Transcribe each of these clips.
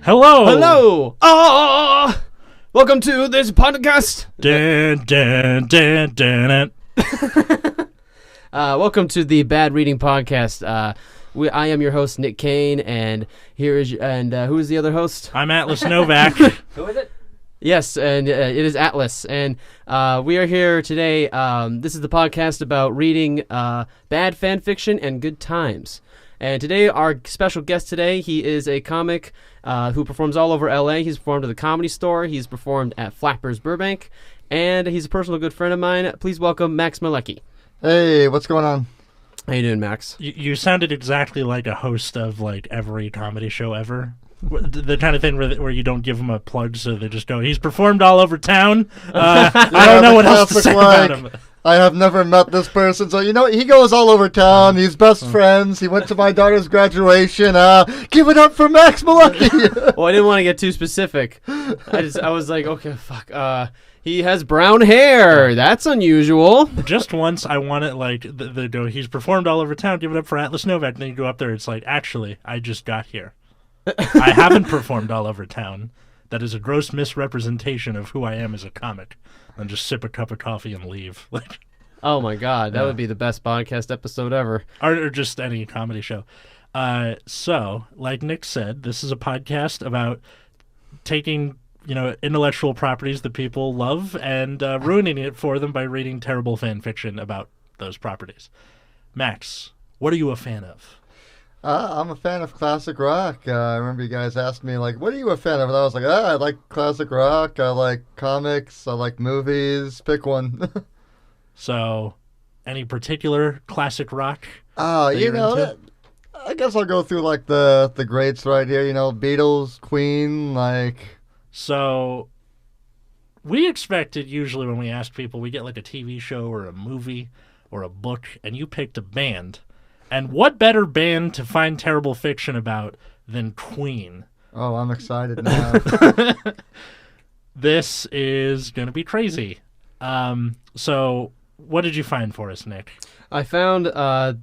Hello! Hello! Welcome to this podcast. Welcome to the Bad Reading Podcast. I am your host, Nick Kane, and who is the other host? I'm Atlas Novak. Who is it? Yes, and it is Atlas, and we are here today. This is the podcast about reading bad fan fiction and good times. And today, our special guest today, he is a comic who performs all over LA. He's performed at the Comedy Store. He's performed at Flappers Burbank, and he's a personal good friend of mine. Please welcome Max Mielecki. Hey, what's going on? How you doing, Max? You sounded exactly like a host of like every comedy show ever. The kind of thing where you don't give them a plug, so they just go, he's performed all over town. I don't know what else to say about him. I have never met this person, so he goes all over town. He's best friends. He went to my daughter's graduation. Give it up for Max Mielecki. Well, I didn't want to get too specific. I was like, okay, fuck. He has brown hair. That's unusual. Just once, I want it like he's performed all over town. Give it up for Atlas Novak. And then you go up there. It's like, actually, I just got here. I haven't performed all over town. That is a gross misrepresentation of who I am as a comic. And just sip a cup of coffee and leave. Oh my God, that would be the best podcast episode ever. Or just any comedy show. So, like Nick said, this is a podcast about taking, intellectual properties that people love and ruining it for them by reading terrible fan fiction about those properties. Max, what are you a fan of? I'm a fan of classic rock. I remember you guys asked me, what are you a fan of? And I was like, I like classic rock. I like comics. I like movies. Pick one. So, any particular classic rock? I guess I'll go through, the greats right here. Beatles, Queen, So, we expected usually when we ask people, we get, a TV show or a movie or a book, and you picked a band. And what better band to find terrible fiction about than Queen? Oh, I'm excited now. This is going to be crazy. So, what did you find for us, Nick? I found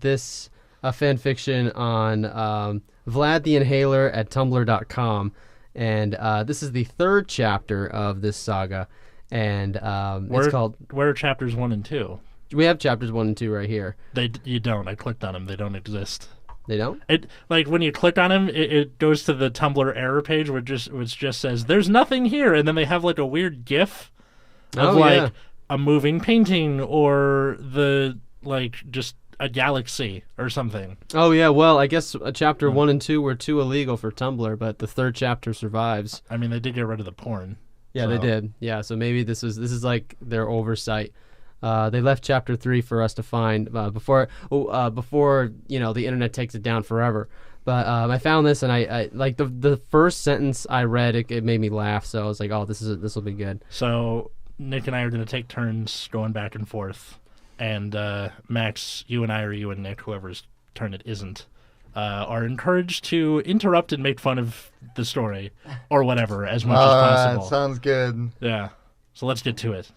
this fan fiction on Vlad the Inhaler at tumblr.com. And this is the third chapter of this saga. And it's called... Where are chapters 1 and 2? We have chapters 1 and 2 right here. You don't. I clicked on them. They don't exist. They don't? When you click on them, it goes to the Tumblr error page which just says, there's nothing here. And then they have a weird GIF of a moving painting or just a galaxy or something. Oh, yeah. Well, I guess chapter 1 and 2 were too illegal for Tumblr, but the third chapter survives. I mean, they did get rid of the porn. Yeah, They did. Yeah, so maybe this is their oversight. They left chapter 3 for us to find before the internet takes it down forever. But I found this, and I like the first sentence I read, it made me laugh. So I was like, oh, this will be good. So Nick and I are going to take turns going back and forth, and Max, you and I, or you and Nick, whoever's turn it isn't, are encouraged to interrupt and make fun of the story or whatever as much as possible. Sounds good. Yeah. So let's get to it.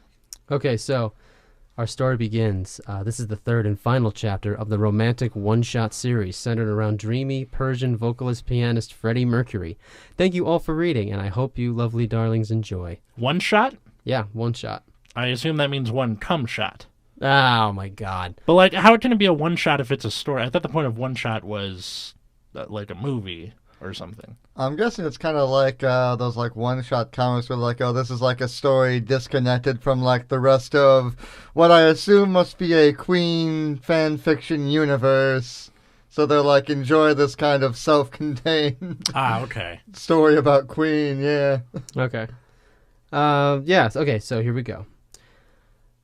Okay, so. Our story begins. This is the third and final chapter of the romantic one-shot series centered around dreamy Persian vocalist-pianist Freddie Mercury. Thank you all for reading, and I hope you lovely darlings enjoy. One shot? Yeah, one shot. I assume that means one cum shot. Oh, my God. But, how can it be a one-shot if it's a story? I thought the point of one-shot was, a movie or something. I'm guessing it's kind of like those one-shot comics where this is a story disconnected from the rest of what I assume must be a Queen fan fiction universe. So they're enjoy this kind of self-contained okay. story about Queen, yeah. Okay. Yes, okay, so here we go.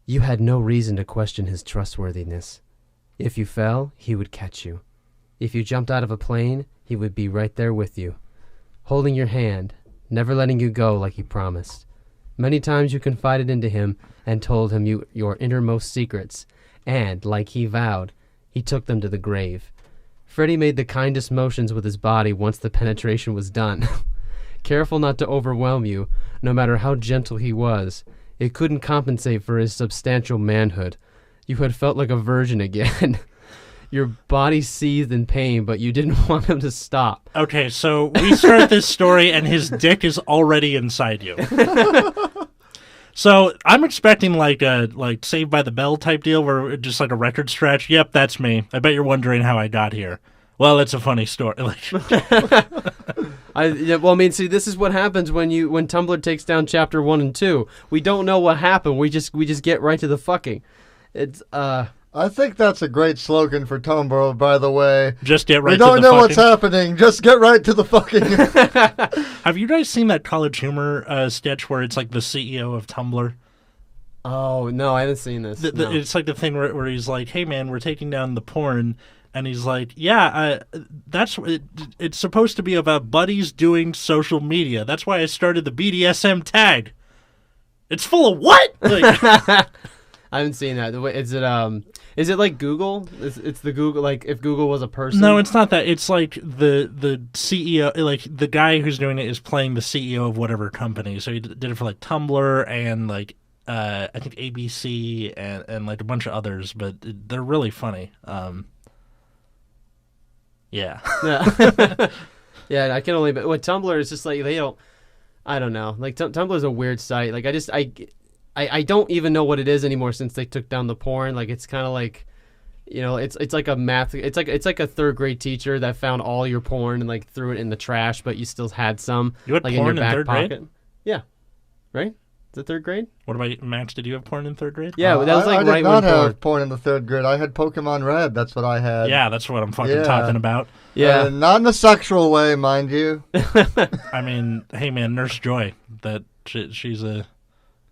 You had no reason to question his trustworthiness. If you fell, he would catch you. If you jumped out of a plane, he would be right there with you, holding your hand, never letting you go like he promised. Many times you confided into him and told him your innermost secrets, and, like he vowed, he took them to the grave. Freddie made the kindest motions with his body once the penetration was done. Careful not to overwhelm you, no matter how gentle he was. It couldn't compensate for his substantial manhood. You had felt like a virgin again. Your body seethed in pain, but you didn't want him to stop. Okay, so we start this story, and his dick is already inside you. So I'm expecting like a Saved by the Bell type deal, where it's just like a record scratch. Yep, that's me. I bet you're wondering how I got here. Well, it's a funny story. See, this is what happens when Tumblr takes down chapter 1 and 2. We don't know what happened. We just get right to the fucking. It's I think that's a great slogan for Tumblr, by the way. Just get right we to the fucking. We don't know what's happening. Just get right to the fucking. Have you guys seen that College Humor sketch where it's like the CEO of Tumblr? Oh, no, I haven't seen this. No. It's like the thing where he's like, hey, man, we're taking down the porn. And he's like, yeah, it's supposed to be about buddies doing social media. That's why I started the BDSM tag. It's full of what? I haven't seen that. Is it like Google? It's the Google, like if Google was a person? No, it's not that. It's like the CEO, like the guy who's doing it is playing the CEO of whatever company. So he did it for like Tumblr and like I think ABC and like a bunch of others, but they're really funny. Yeah. Yeah, I can only. But what Tumblr is just like they don't. I don't know. Like Tumblr is a weird site. Like I don't even know what it is anymore since they took down the porn. Like it's kind of like, it's like a math. It's like a third grade teacher that found all your porn and like threw it in the trash, but you still had some. You had like porn in your back third pocket. grade? Yeah, right. Is it third grade? What about Max? Did you have porn in third grade? Yeah, that was like I right did not when have porn in the third grade. I had Pokemon Red. That's what I had. Yeah, that's what I'm fucking talking about. Yeah, not in a sexual way, mind you. I mean, hey man, Nurse Joy. She's a.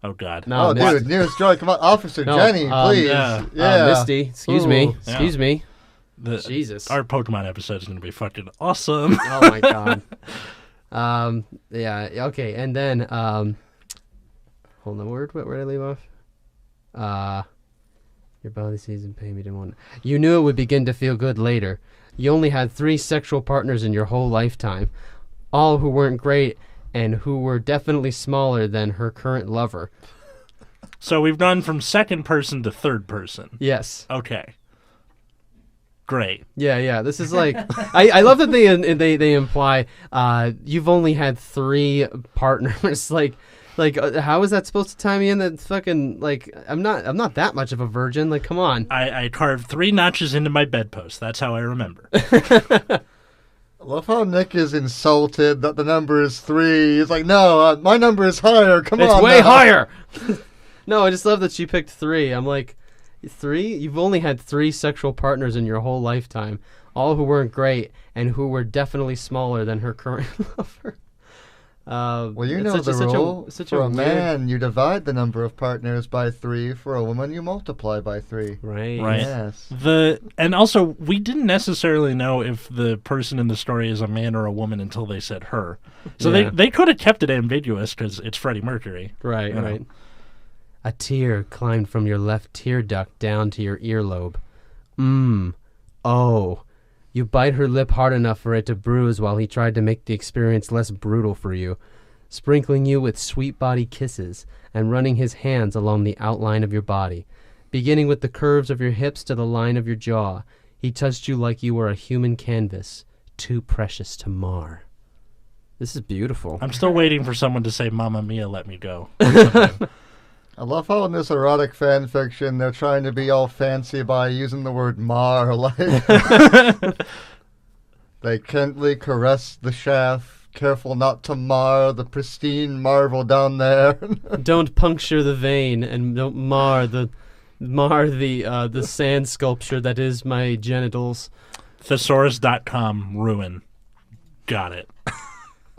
Oh God. No, dude, Nearest Joy, come on, Officer Jenny, please. Yeah. Misty, excuse me. Jesus. Our Pokemon episode is gonna be fucking awesome. Oh my God. Yeah. Okay, and then hold on. Where did I leave off? Your body sees in pain. You didn't want. You knew it would begin to feel good later. You only had 3 sexual partners in your whole lifetime, all who weren't great and who were definitely smaller than her current lover. So we've gone from second person to third person. Yes. Okay. Great. Yeah. This is like, I love that they imply you've only had 3 partners. Like, how is that supposed to tie me in? That fucking like, I'm not that much of a virgin. Like, come on. I carved 3 notches into my bedpost. That's how I remember. I love how Nick is insulted that the number is 3. He's like, no, my number is higher. Come on, it's way now. higher. No, I just love that she picked 3. I'm like, 3? You've only had 3 sexual partners in your whole lifetime, all who weren't great and who were definitely smaller than her current lover. Well, you know the rule. For a man, you divide the number of partners by 3. For a woman, you multiply by 3. Right. Yes. And also, we didn't necessarily know if the person in the story is a man or a woman until they said her. So they could have kept it ambiguous because it's Freddie Mercury. Right. Right. A tear climbed from your left tear duct down to your earlobe. Oh. You bite her lip hard enough for it to bruise while he tried to make the experience less brutal for you, sprinkling you with sweet body kisses and running his hands along the outline of your body. Beginning with the curves of your hips to the line of your jaw, he touched you like you were a human canvas, too precious to mar. This is beautiful. I'm still waiting for someone to say, Mamma Mia, let me go. I love how in this erotic fan fiction they're trying to be all fancy by using the word mar, like they gently caress the shaft, careful not to mar the pristine marble down there. Don't puncture the vein and don't mar the sand sculpture that is my genitals. Thesaurus.com ruin. Got it.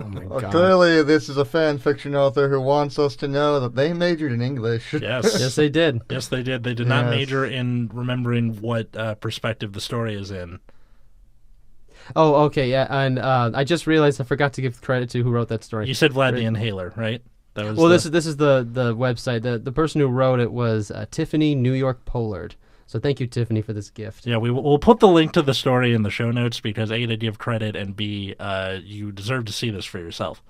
Oh my Well, God. clearly, this is a fan fiction author who wants us to know that they majored in English. Yes. Yes, they did. Yes, they did. They did not major in remembering what perspective the story is in. Oh, okay, yeah, and I just realized I forgot to give credit to who wrote that story. You said Vlad the Inhaler, right? That was this is the website. The person who wrote it was Tiffany New York Pollard. So thank you, Tiffany, for this gift. Yeah, we'll put the link to the story in the show notes because A, to give credit, and B, you deserve to see this for yourself.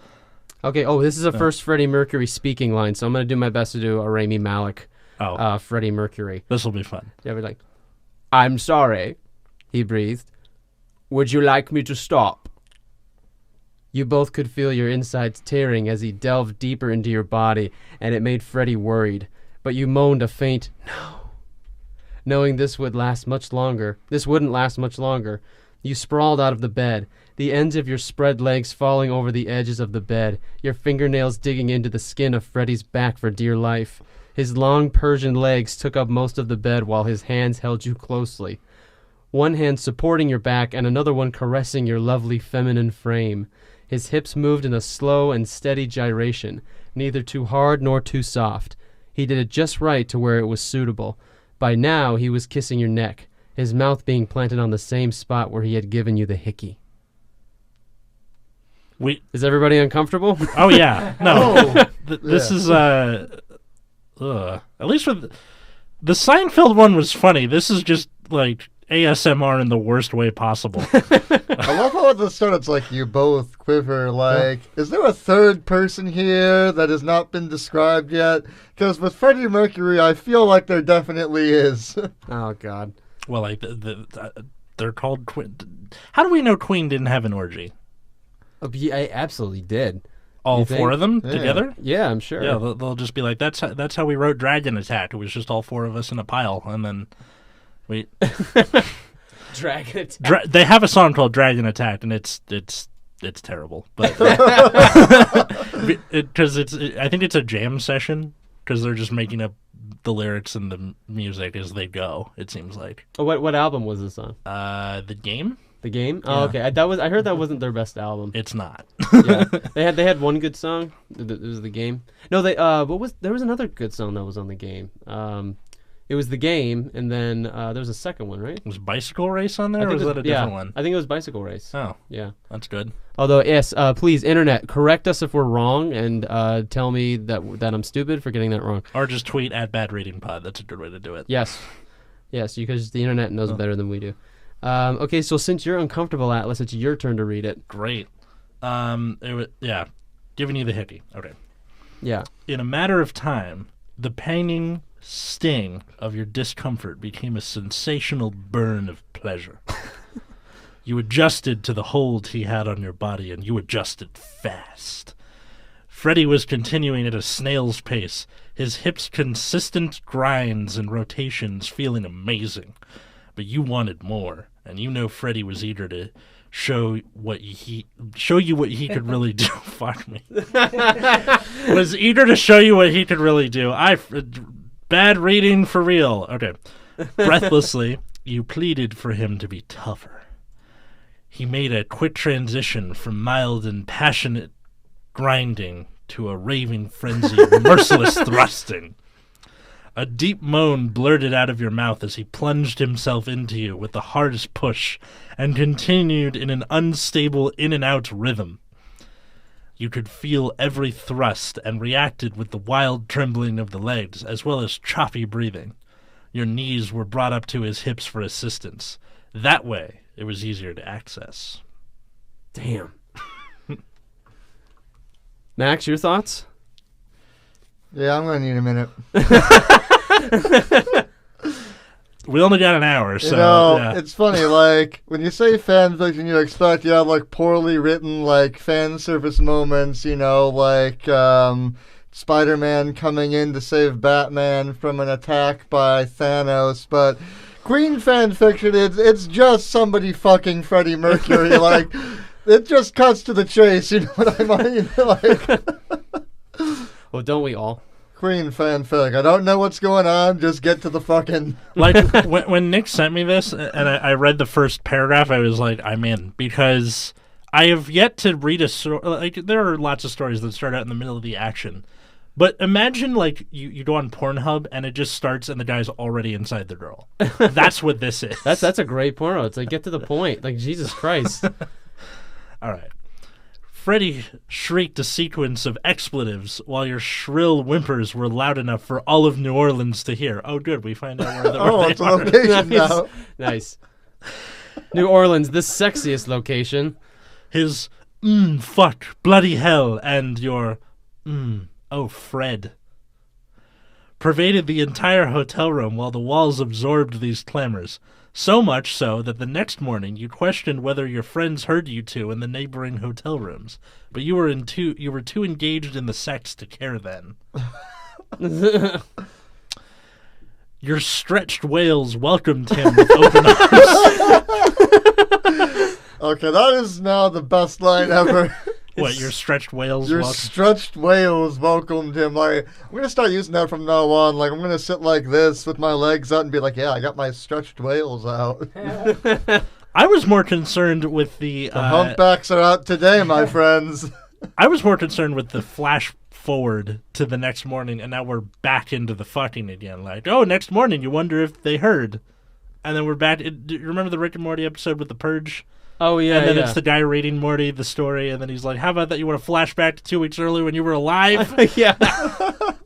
Okay, this is a first Freddie Mercury speaking line, so I'm going to do my best to do a Rami Malek Freddie Mercury. This will be fun. Yeah, we're like, I'm sorry. he breathed. Would you like me to stop? You both could feel your insides tearing as he delved deeper into your body, and it made Freddie worried. But you moaned a faint no. Knowing this wouldn't last much longer, you sprawled out of the bed, the ends of your spread legs falling over the edges of the bed, your fingernails digging into the skin of Freddie's back for dear life. His long Persian legs took up most of the bed while his hands held you closely. One hand supporting your back and another one caressing your lovely feminine frame. His hips moved in a slow and steady gyration, neither too hard nor too soft. He did it just right to where it was suitable. By now, he was kissing your neck, his mouth being planted on the same spot where he had given you the hickey. Is everybody uncomfortable? Oh, yeah. No. This is, at least with the Seinfeld one was funny. This is just, like, ASMR in the worst way possible. I love how at the start it's like you both quiver. Like, is there a third person here that has not been described yet? Because with Freddie Mercury, I feel like there definitely is. Oh, God. Well, like, they're called Queen. How do we know Queen didn't have an orgy? Oh, yeah, I absolutely did. All four of them together? Yeah, I'm sure. Yeah, they'll just be like, that's how we wrote Dragon Attack. It was just all four of us in a pile, and then... Wait. Dragon Attack. They have a song called Dragon Attack, and it's terrible. But because I think it's a jam session because they're just making up the lyrics and the music as they go. It seems like. Oh, what album was this on? The Game. The Game. Yeah. Oh, okay. I heard that wasn't their best album. It's not. Yeah, they had one good song. It was The Game. No, there was another good song that was on The Game. It was The Game, and then there was a second one, right? Was Bicycle Race on there, or was that a different one? I think it was Bicycle Race. Oh, yeah, that's good. Although, yes, please, internet, correct us if we're wrong, and tell me that I'm stupid for getting that wrong. Or just tweet at BadReadingPod. That's a good way to do it. Yes, because the internet knows better than we do. Okay, so since you're uncomfortable, Atlas, it's your turn to read it. Great. Giving you the hickey. Okay. Yeah. In a matter of time, the panging sting of your discomfort became a sensational burn of pleasure. You adjusted to the hold he had on your body, and you adjusted fast. Freddie was continuing at a snail's pace, his hips' consistent grinds and rotations feeling amazing. But you wanted more, and you know Freddie was eager to show you what he could really do. Fuck me. Was eager to show you what he could really do. Bad reading for real. Okay. Breathlessly, you pleaded for him to be tougher. He made a quick transition from mild and passionate grinding to a raving frenzy of merciless thrusting. A deep moan blurted out of your mouth as he plunged himself into you with the hardest push and continued in an unstable in-and-out rhythm. You could feel every thrust and reacted with the wild trembling of the legs as well as choppy breathing. Your knees were brought up to his hips for assistance. That way, it was easier to access. Damn. Max, your thoughts? Yeah, I'm going to need a minute. We only got an hour, so... yeah. It's funny, like, when you say fan fiction, you expect you have, like, poorly written, like, fan service moments, like, Spider-Man coming in to save Batman from an attack by Thanos, but Queen fan fiction, it's just somebody fucking Freddie Mercury, like, it just cuts to the chase, you know what I mean? Like... Well, don't we all? Queen fanfic. I don't know what's going on. Just get to the fucking... Like, when Nick sent me this, and I read the first paragraph, I was like, I'm in. Because I have yet to read a story... Like, there are lots of stories that start out in the middle of the action. But imagine, like, you go on Pornhub, and it just starts, and the guy's already inside the girl. That's what this is. That's a great porno. It's like, get to the point. Like, Jesus Christ. All right. Freddie shrieked a sequence of expletives while your shrill whimpers were loud enough for all of New Orleans to hear. Oh, good. We find out where it's a location now. Nice. New Orleans, the sexiest location. His, fuck, bloody hell, and your, oh, Fred. pervaded the entire hotel room while the walls absorbed these clamors. So much so that the next morning you questioned whether your friends heard you two in the neighboring hotel rooms, but you were too engaged in the sex to care then. Your stretched whales welcomed him with open arms. Okay, that is now the best line ever. What, your stretched whales Your welcomed? stretched whales welcomed him. Like, I'm gonna start using that from now on. Like, I'm gonna sit like this with my legs out and be like, "Yeah, I got my stretched whales out." I was more concerned with The humpbacks are out today, my friends. I was more concerned with the flash forward to the next morning, and now we're back into the fucking again. Like, oh, next morning, you wonder if they heard, and then we're back. Do you remember the Rick and Morty episode with the purge? Oh, yeah, and then yeah. it's the guy reading Morty the story, and then he's like, how about that you want to flash back to 2 weeks earlier when you were alive? Yeah.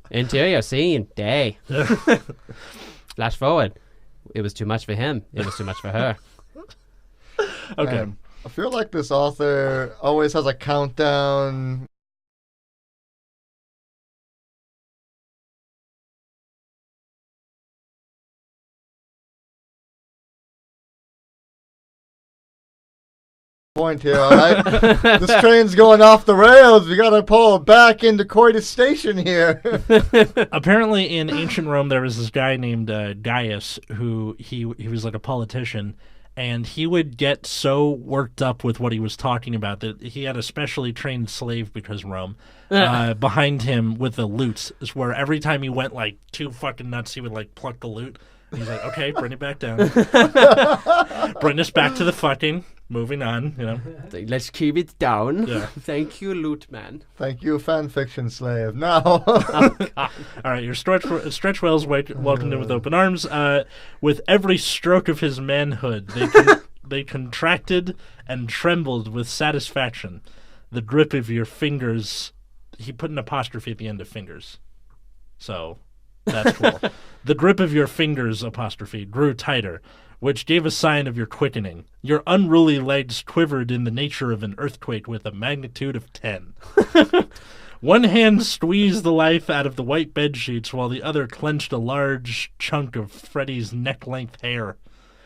Into your scene, day. Flash forward. It was too much for him. It was too much for her. Okay. Man, I feel like this author always has a countdown. Point here, all right? This train's going off the rails. We gotta pull back into Coitus Station here. Apparently, in ancient Rome, there was this guy named Gaius who he was like a politician, and he would get so worked up with what he was talking about that he had a specially trained slave, because Rome, behind him with the lutes, is where every time he went like too fucking nuts, he would like pluck the lute. And he's like, okay, bring it back down. Bring us back to the fucking. Moving on, you know. Let's keep it down. Yeah. Thank you, loot man. Thank you, fanfiction slave. Now, All right, your stretch whales welcomed him with open arms. With every stroke of his manhood, they contracted and trembled with satisfaction. The grip of your fingers. He put an apostrophe at the end of fingers, so that's cool. The grip of your fingers apostrophe grew tighter, which gave a sign of your quickening. Your unruly legs quivered in the nature of an earthquake with a magnitude of 10. One hand squeezed the life out of the white bed sheets while the other clenched a large chunk of Freddie's neck-length hair.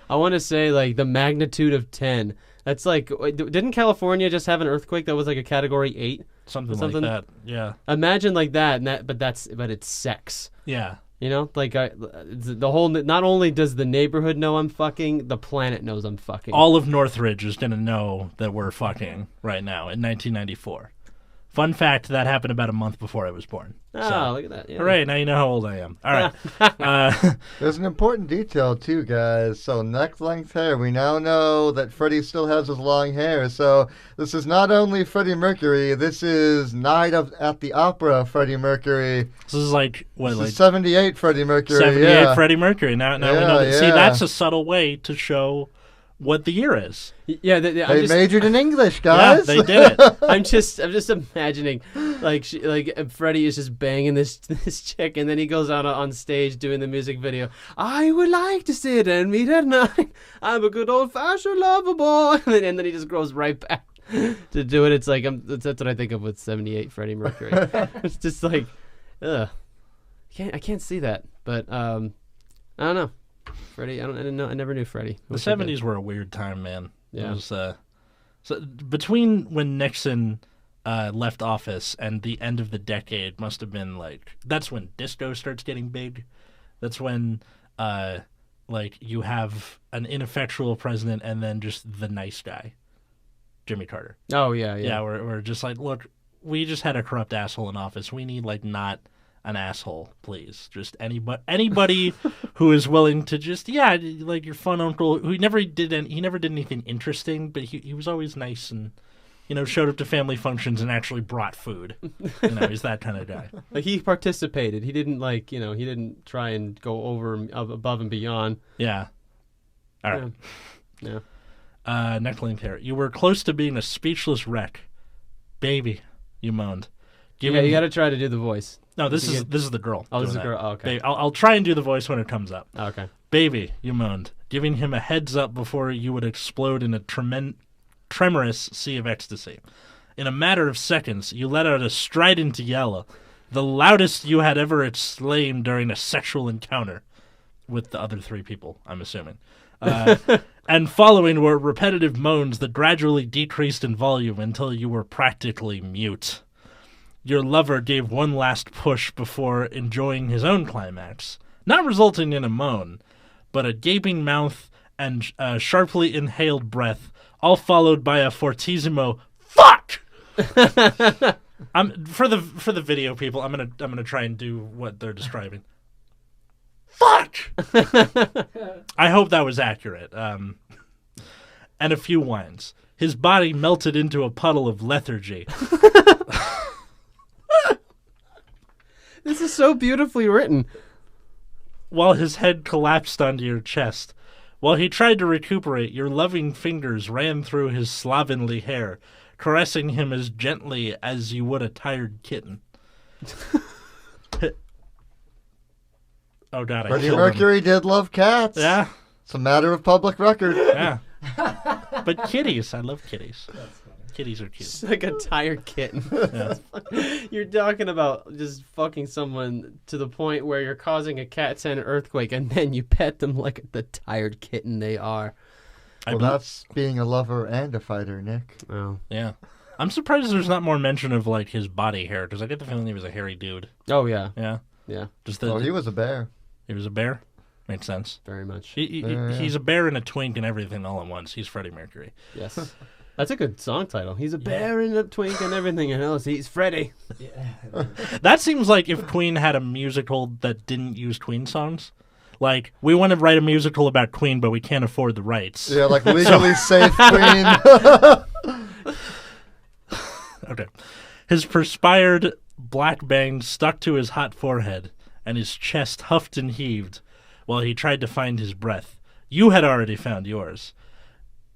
I want to say, like, the magnitude of 10. That's like, didn't California just have an earthquake that was like a category 8? Something like that, yeah. Imagine like that, but it's sex. Yeah. You know, like the whole. Not only does the neighborhood know I'm fucking, the planet knows I'm fucking. All of Northridge is gonna know that we're fucking right now in 1994. Fun fact, that happened about a month before I was born. Oh, look at that! Yeah. Hooray! Now you know how old I am. All right. there's an important detail too, guys. So neck-length hair. We now know that Freddie still has his long hair. So this is not only Freddie Mercury. This is Night at the Opera Freddie Mercury. This is like what, This like is 78 Freddie Mercury. 78 yeah. Freddie Mercury. Now we know that. Yeah. See, that's a subtle way to show what the year is. Yeah, They majored in English, Yeah, guys. they did it. I'm just imagining, like Freddie is just banging this chick, and then he goes out on stage doing the music video. I would like to sit and meet at night. I'm a good old fashioned lover boy, and then he just goes right back to do it. It's like that's what I think of with 78 Freddie Mercury. It's just like, ugh, I can't see that, but I don't know. Freddie, I didn't know. I never knew Freddie. The 70s were a weird time, man. Yeah. It was, so between when Nixon left office and the end of the decade must have been like, that's when disco starts getting big. That's when like you have an ineffectual president and then just the nice guy, Jimmy Carter. Oh yeah. Yeah, we're just like, look, we just had a corrupt asshole in office. We need like not an asshole, please. Just anybody who is willing to just, yeah, like your fun uncle who never did anything interesting, but he was always nice and, you know, showed up to family functions and actually brought food. You know, he's that kind of guy. Like he participated. He didn't he didn't try and go above and beyond. Yeah. All right. Yeah. Neck-length hair. You were close to being a speechless wreck. Baby, you moaned. Yeah, you got to try to do the voice. No, this is the girl. Oh, this is the that. girl. Oh, okay. Baby, I'll try and do the voice when it comes up. Oh, okay. Baby, you moaned, giving him a heads up before you would explode in a tremorous sea of ecstasy. In a matter of seconds, you let out a strident yell, the loudest you had ever exclaimed during a sexual encounter with the other 3 people, I'm assuming. And following were repetitive moans that gradually decreased in volume until you were practically mute. Your lover gave one last push before enjoying his own climax, not resulting in a moan, but a gaping mouth and a sharply inhaled breath, all followed by a fortissimo "fuck." For the video people, I'm gonna try and do what they're describing. Fuck. I hope that was accurate. And a few whines. His body melted into a puddle of lethargy. This is so beautifully written. While his head collapsed onto your chest. While he tried to recuperate, your loving fingers ran through his slovenly hair, caressing him as gently as you would a tired kitten. Oh, God, Freddie Mercury did love cats. Yeah. It's a matter of public record. Yeah. But kitties. I love kitties. Kitties are cute. It's like a tired kitten. Yeah. You're talking about just fucking someone to the point where you're causing a cat scent earthquake, and then you pet them like the tired kitten they are. Well, that's being a lover and a fighter, Nick. Oh. Yeah. I'm surprised there's not more mention of, like, his body hair, because I get the feeling he was a hairy dude. Oh, yeah. Yeah. Yeah. Oh, he was a bear. He was a bear? Makes sense. Very much. He's a bear and a twink and everything all at once. He's Freddie Mercury. Yes. That's a good song title. He's a bear and a twink and everything else. He's Freddie. Yeah. That seems like if Queen had a musical that didn't use Queen songs. Like, we want to write a musical about Queen, but we can't afford the rights. Yeah, like legally safe Queen. Okay. His perspired black bangs stuck to his hot forehead, and his chest huffed and heaved while he tried to find his breath. You had already found yours.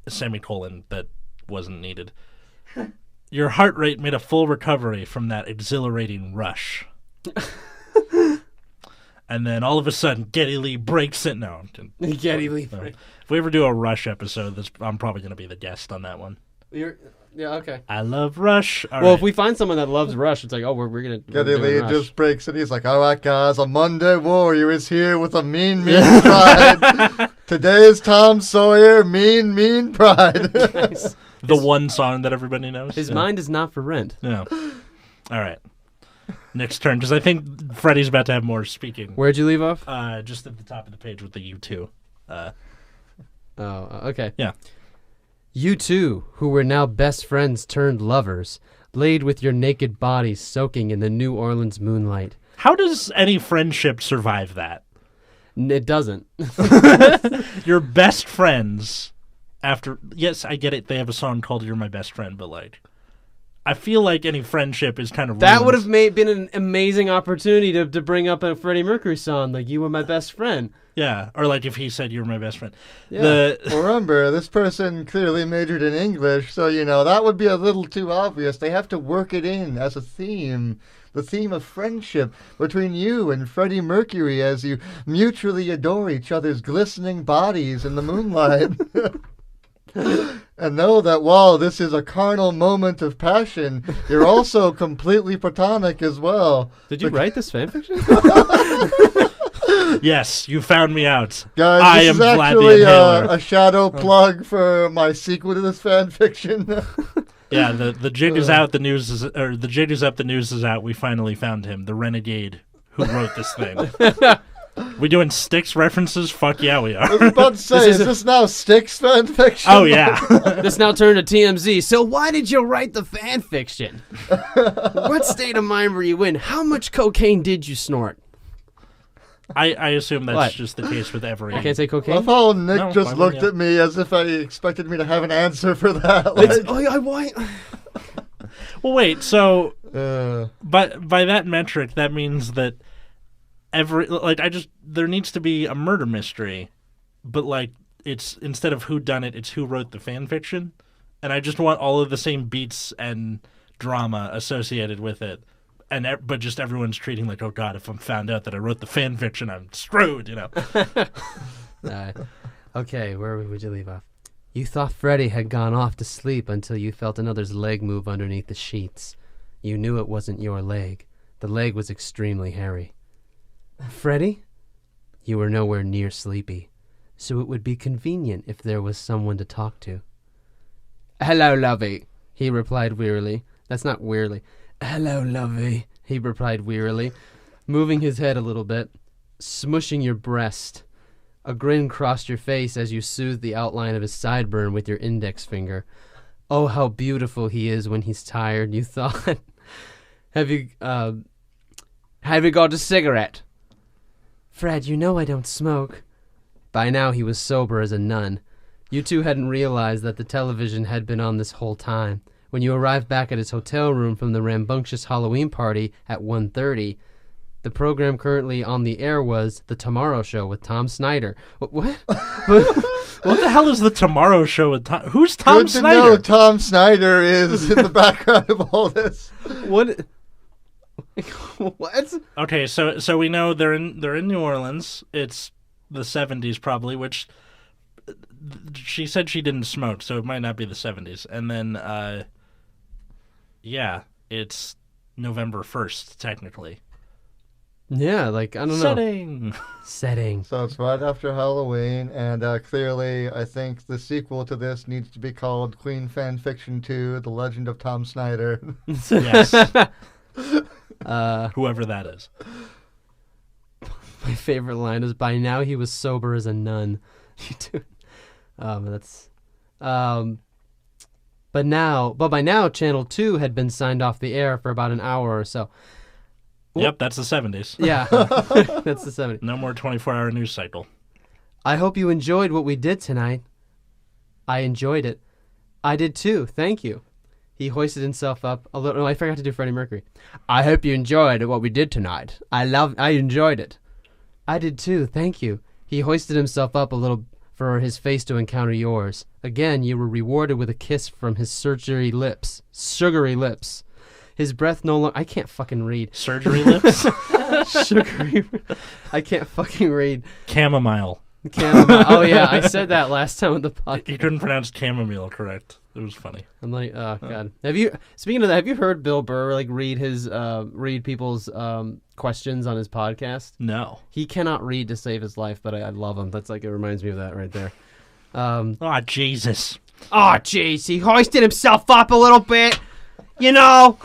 Semicolon that wasn't needed. Your heart rate made a full recovery from that exhilarating rush. And then all of a sudden, Geddy Lee breaks it. No. Geddy Lee. No. If we ever do a Rush episode, I'm probably going to be the guest on that one. Yeah, okay. I love Rush. All Well, right. if we find someone that loves Rush, it's like, oh, we're going to Geddy Lee just breaks it. He's like, all right, guys, a Monday warrior is here with a mean pride. Today's Tom Sawyer, mean pride. Nice. The one song that everybody knows. His mind is not for rent. Yeah. All right. Nick's turn, because I think Freddie's about to have more speaking. Where'd you leave off? Just at the top of the page with the U2. Okay. Yeah. You two, who were now best friends turned lovers, laid with your naked bodies soaking in the New Orleans moonlight. How does any friendship survive that? It doesn't. Your best friends after... Yes, I get it. They have a song called You're My Best Friend, but, like... I feel like any friendship is kind of That ruined. would have been an amazing opportunity to bring up a Freddie Mercury song, like, You Were My Best Friend. Yeah, or like if he said you're my best friend. Yeah. Well, remember, this person clearly majored in English, so, that would be a little too obvious. They have to work it in as a theme. The theme of friendship between you and Freddie Mercury as you mutually adore each other's glistening bodies in the moonlight. And know that while this is a carnal moment of passion, you're also completely platonic as well. Did you write this fanfiction? Yes, you found me out. Guys, I this am is Vlad the actually Inhaler. a shadow plug for my sequel to this fan fiction. Yeah, the jig is out. The news is, or the jig is up. The news is out. We finally found him, the renegade who wrote this thing. We doing Styx references? Fuck yeah, we I was are. about to say, is this now Styx fan fiction? Oh yeah. This now turned to TMZ. So why did you write the fanfiction? What state of mind were you in? How much cocaine did you snort? I assume that's What? just the case with every. I can't say I cocaine. love how Nick No, just why looked wouldn't at me as if I expected me to have an answer for that. Like, Well, wait. So, uh, but by that metric, that means that there needs to be a murder mystery, but like it's instead of who done it, it's who wrote the fan fiction, and I just want all of the same beats and drama associated with it. But just everyone's treating like, oh God, if I'm found out that I wrote the fan fiction, I'm screwed, Okay, where would you leave off? You thought Freddie had gone off to sleep until you felt another's leg move underneath the sheets. You knew it wasn't your leg, The leg was extremely hairy. Freddie, you were nowhere near sleepy, so it would be convenient if there was someone to talk to. Hello, lovey, he replied wearily. That's not wearily. Hello, lovey, he replied wearily, moving his head a little bit, smushing your breast. A grin crossed your face as you soothed the outline of his sideburn with your index finger. Oh, how beautiful he is when he's tired, you thought. Have you got a cigarette? Fred, you know I don't smoke. By now he was sober as a nun. You two hadn't realized that the television had been on this whole time. When you arrived back at his hotel room from the rambunctious Halloween party at 1:30, the program currently on the air was The Tomorrow Show with Tom Snyder. What? What the hell is The Tomorrow Show with Tom? Who's Tom Good to Snyder? know Tom Snyder is in the background of all this. What? What? Okay, so we know they're in New Orleans. It's the 70s probably, which she said she didn't smoke, so it might not be the 70s. And then yeah, it's November 1st technically. Yeah, like, I don't know. Setting. So it's right after Halloween, and clearly I think the sequel to this needs to be called Queen Fanfiction 2, The Legend of Tom Snyder. Yes. Whoever that is. My favorite line is, by now he was sober as a nun. But by now Channel 2 had been signed off the air for about an hour or so. Yep, that's the 70s. Yeah, that's the 70s. No more 24-hour news cycle. I hope you enjoyed what we did tonight. I enjoyed it. I did too, thank you. He hoisted himself up a little. No, I forgot to do Freddie Mercury. I hope you enjoyed what we did tonight. I enjoyed it. I did too, thank you. He hoisted himself up a little for his face to encounter yours. Again, you were rewarded with a kiss from his sugary lips. His breath no longer... I can't fucking read. Surgery lips? Sugary... I can't fucking read. Chamomile. Oh, yeah, I said that last time with the podcast. You couldn't pronounce chamomile correct. It was funny. I'm like, oh, God. Speaking of that, have you heard Bill Burr, like, read people's questions on his podcast? No. He cannot read to save his life, but I love him. That's like, it reminds me of that right there. Jesus. Oh, jeez. He hoisted himself up a little bit. You know...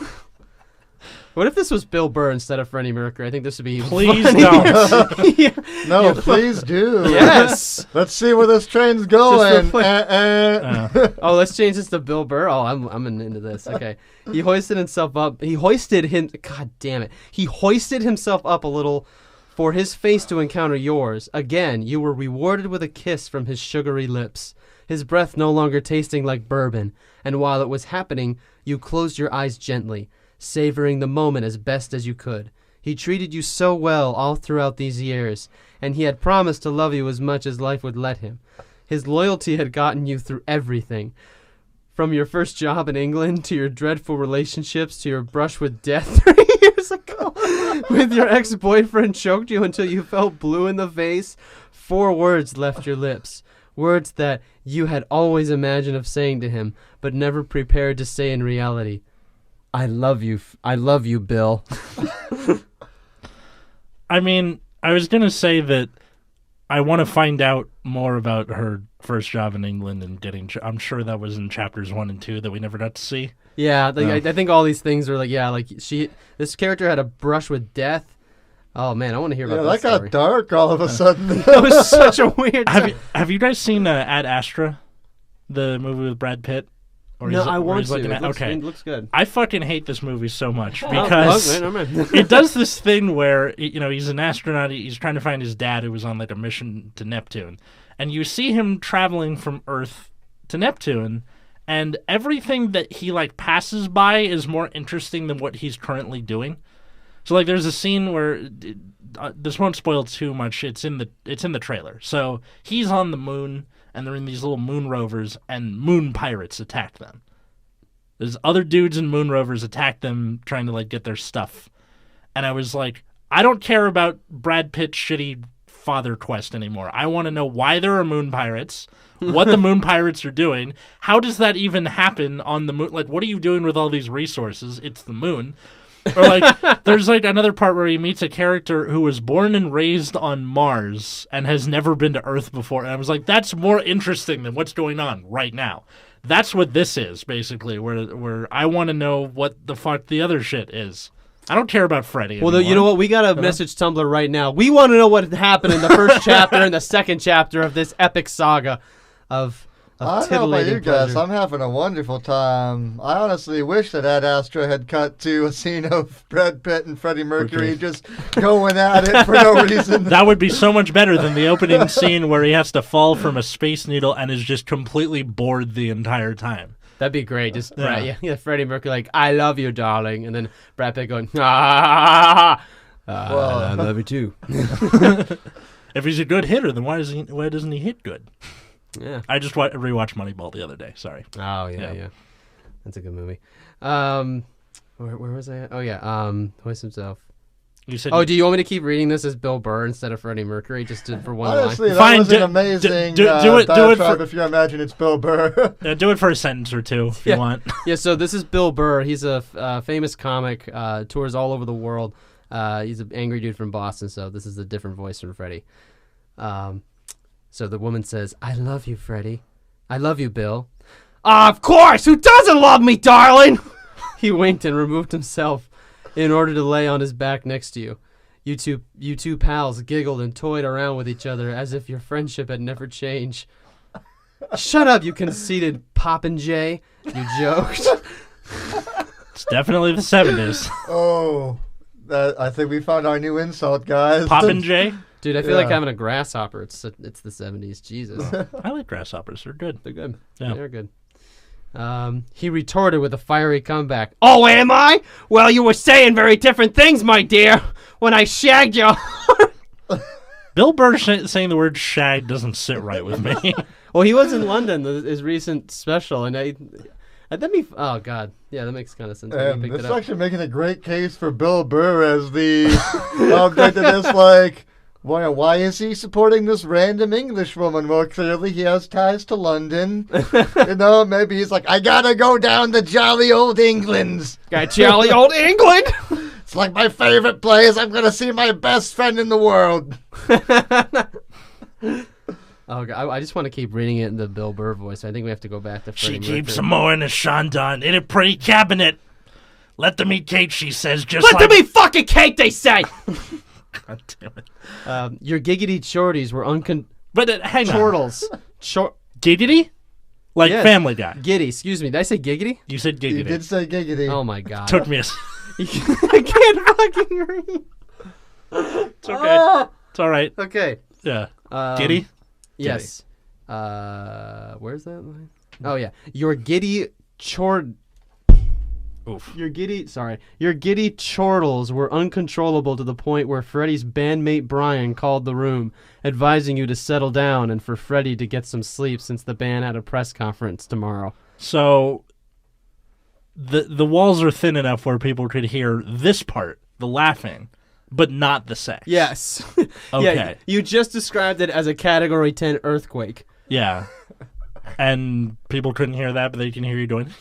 What if this was Bill Burr instead of Freddie Mercury? I think this would be Please funny. don't. Yeah. No, please do. Yes. Let's see where this train's going. Oh, let's change this to Bill Burr. Oh, I'm into this. Okay. He hoisted himself up. God damn it. He hoisted himself up a little for his face to encounter yours. Again, you were rewarded with a kiss from his sugary lips, his breath no longer tasting like bourbon. And while it was happening, you closed your eyes gently, savoring the moment as best as you could. He treated you so well all throughout these years, and he had promised to love you as much as life would let him. His loyalty had gotten you through everything. From your first job in England, to your dreadful relationships, to your brush with death 3 years ago, with your ex-boyfriend choked you until you felt blue in the face. 4 words left your lips. Words that you had always imagined of saying to him, but never prepared to say in reality. I love you, Bill. I mean, I was going to say that I want to find out more about her first job in England and I'm sure that was in chapters 1 and 2 that we never got to see. Yeah, I think all these things are like, yeah, like this character had a brush with death. Oh man, I want to hear about that story. Got dark all of a sudden. That was such a weird. Have you guys seen Ad Astra, the movie with Brad Pitt? No, I want to. It looks good. I fucking hate this movie so much because it does this thing where he's an astronaut. He's trying to find his dad who was on like a mission to Neptune, and you see him traveling from Earth to Neptune, and everything that he like passes by is more interesting than what he's currently doing. So like, there's a scene where this won't spoil too much. It's in the trailer. So he's on the moon. And they're in these little moon rovers, and moon pirates attack them. There's other dudes in moon rovers attack them, trying to like get their stuff. And I was like, I don't care about Brad Pitt's shitty father quest anymore. I want to know why there are moon pirates, what the moon pirates are doing. How does that even happen on the moon? Like, what are you doing with all these resources? It's the moon. Or like, there's like another part where he meets a character who was born and raised on Mars and has never been to Earth before. And I was like, that's more interesting than what's going on right now. That's what this is, basically, where I want to know what the fuck the other shit is. I don't care about Freddie Well, anymore. you know what? We got a message Tumblr right now. We want to know what happened in the first chapter and the second chapter of this epic saga of I don't know about titillating you guys. pleasure. I'm having a wonderful time. I honestly wish that Ad Astra had cut to a scene of Brad Pitt and Freddie Mercury just going at it for no reason. That would be so much better than the opening scene where he has to fall from a space needle and is just completely bored the entire time. That'd be great. Just Yeah. Freddie Mercury like, I love you, darling. And then Brad Pitt going, I love you too. If he's a good hitter, then why doesn't he hit good? Yeah. I just rewatched Moneyball the other day. Sorry. Oh, Yeah. yeah. That's a good movie. Where was I at? Oh, yeah. Hoist himself. You said. Oh, do you want me to keep reading this as Bill Burr instead of Freddie Mercury for one Honestly, line? that Fine, was do- an amazing do it diatribe for- if you imagine it's Bill Burr. do it for a sentence or two if you want. Yeah, so this is Bill Burr. He's a famous comic, tours all over the world. He's an angry dude from Boston, so this is a different voice from Freddie. So the woman says, I love you, Freddie. I love you, Bill. Of course! Who doesn't love me, darling? He winked and removed himself in order to lay on his back next to you. You two pals giggled and toyed around with each other as if your friendship had never changed. Shut up, you conceited popinjay, you joked. It's definitely the 70s. Oh, I think we found our new insult, guys. Poppin' J. Dude, I feel like Yeah. having a grasshopper. It's the 70s. Jesus. I like grasshoppers. They're good. They're good. Yeah. They're good. He retorted with a fiery comeback. Oh, am I? Well, you were saying very different things, my dear, when I shagged you. Bill Burr saying the word shag doesn't sit right with me. Well, he was in London, his recent special, and oh, God. Yeah, that makes kind of sense. when he picked This it is up. actually making a great case for Bill Burr as the object of this. Like, why is he supporting this random English woman? Well, clearly he has ties to London. Maybe he's like, I gotta go down to jolly old England. Got jolly old England. It's like my favorite place. I'm gonna see my best friend in the world. Oh, God. I just want to keep reading it in the Bill Burr voice. I think we have to go back to Freddie She Mercury. keeps some more in the Shandon in a pretty cabinet. Let them eat cake, she says, just Let like... them eat fucking cake, they say. God damn it. Your giggity shorties were But hang on. chortles. Giggity? Like Yes. Family Guy. Giddy, excuse me. Did I say giggity? You said You giggity. did say giggity. Oh my God. Took me a... I can't fucking read. It's okay. It's all right. Okay. Yeah. Um, Giddy? Yes. Where's that line? Oh yeah. Your giddy Oof. Your giddy chortles were uncontrollable to the point where Freddie's bandmate Brian called the room, advising you to settle down and for Freddie to get some sleep since the band had a press conference tomorrow. So the walls are thin enough where people could hear this part, the laughing, but not the sex. Yes. Okay. Yeah, you just described it as a Category 10 earthquake. Yeah. And people couldn't hear that, but they can hear you doing.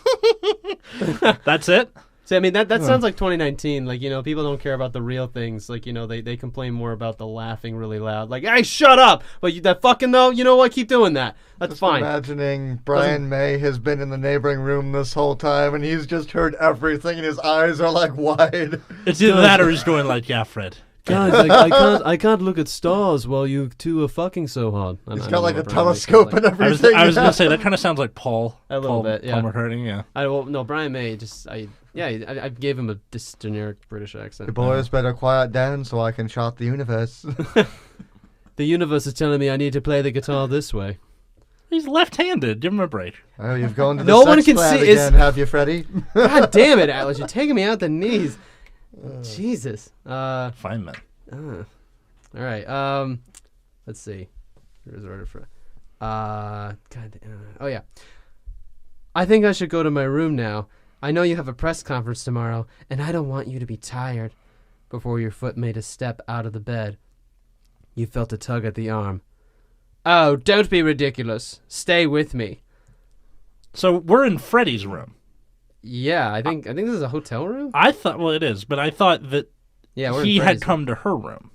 That's it? So, I mean, that sounds like 2019. Like, people don't care about the real things. Like, they complain more about the laughing really loud. Like, hey, shut up! But that fucking, though, you know what? Keep doing that. That's Just fine. imagining Brian May has been in the neighboring room this whole time, and he's just heard everything, and his eyes are like wide. It's either that or he's going like, yeah, Fred. Guys, I can't look at stars while you two are fucking so hard. He's got like a telescope and everything. I was going to say, that kind of sounds like Paul. A little bit, yeah. Paul McCartney, yeah. No, Brian May, I gave him this generic British accent. The boys better quiet down so I can shot the universe. The universe is telling me I need to play the guitar this way. He's left-handed. Give him a break. Oh, you've gone to the No sex one can lab see- again, have you, Freddie? God damn it, Atlas, you're taking me out the knees. Jesus. Fine, then. All right. Let's see. Here's the order for. Oh yeah. I think I should go to my room now. I know you have a press conference tomorrow, and I don't want you to be tired. Before your foot made a step out of the bed, you felt a tug at the arm. Oh, don't be ridiculous. Stay with me. So we're in Freddie's room. Yeah, I think this is a hotel room. I thought, well, it is, but I thought that Yeah, we're in he had Freddy's come to her room.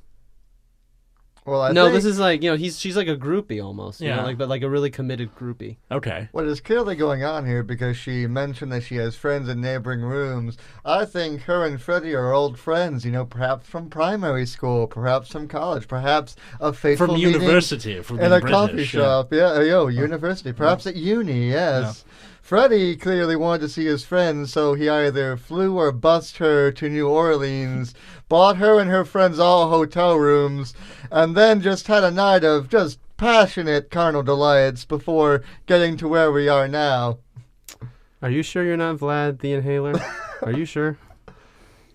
Well, I No, think this is like, she's like a groupie almost. You know, Yeah. but like a really committed groupie. Okay. what is clearly going on here, because she mentioned that she has friends in neighboring rooms. I think her and Freddie are old friends, perhaps from primary school, perhaps from college, perhaps a fateful From meeting university. From in a being coffee British, shop. Yeah, university, perhaps at uni, yes. Freddie clearly wanted to see his friends, so he either flew or bussed her to New Orleans, bought her and her friends all hotel rooms, and then just had a night of just passionate carnal delights before getting to where we are now. Are you sure you're not Vlad the Inhaler? Are you sure?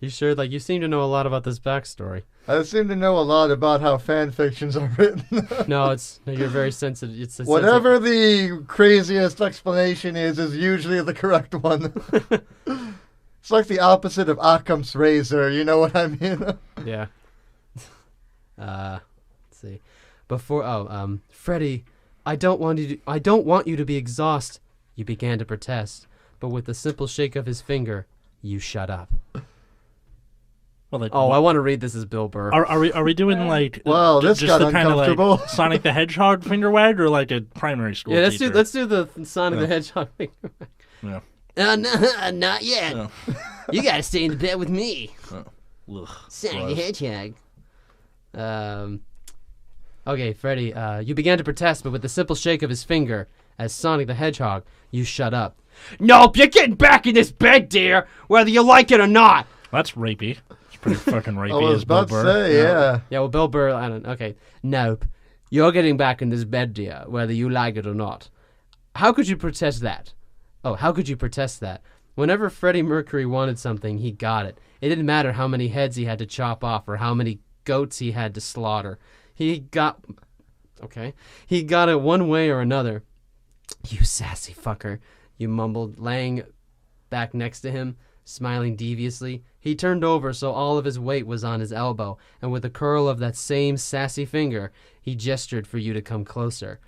You sure? Like, you seem to know a lot about this backstory. I seem to know a lot about how fan fictions are written. No, you're very sensitive. It's Whatever the craziest explanation is usually the correct one. It's like the opposite of Occam's razor, you know what I mean? Yeah. Let's see. Freddie, I don't want you to be exhausted. You began to protest, but with the simple shake of his finger, you shut up. Well, I want to read this as Bill Burr. Are we doing like Wow, this just got the kind of uncomfortable. like Sonic the Hedgehog finger wag, or like a primary school? Yeah, teacher? let's do the Sonic the Hedgehog finger. Yeah. Not yet. Oh. You gotta stay in the bed with me. Ugh, Sonic the gross. Hedgehog. Okay, Freddie, you began to protest, but with the simple shake of his finger, as Sonic the Hedgehog, you shut up. Nope, you're getting back in this bed, dear, whether you like it or not. That's rapey. It's pretty fucking rapey. I was as Bill about to Burr. say, yeah. Yeah, well, Bill Burr, I don't. Okay, nope, you're getting back in this bed, dear, whether you like it or not. How could you protest that? How could you protest that? Whenever Freddie Mercury wanted something, he got it. It didn't matter how many heads he had to chop off or how many goats he had to slaughter. He got it one way or another. You sassy fucker, you mumbled, laying back next to him, smiling deviously. He turned over so all of his weight was on his elbow, and with a curl of that same sassy finger, he gestured for you to come closer.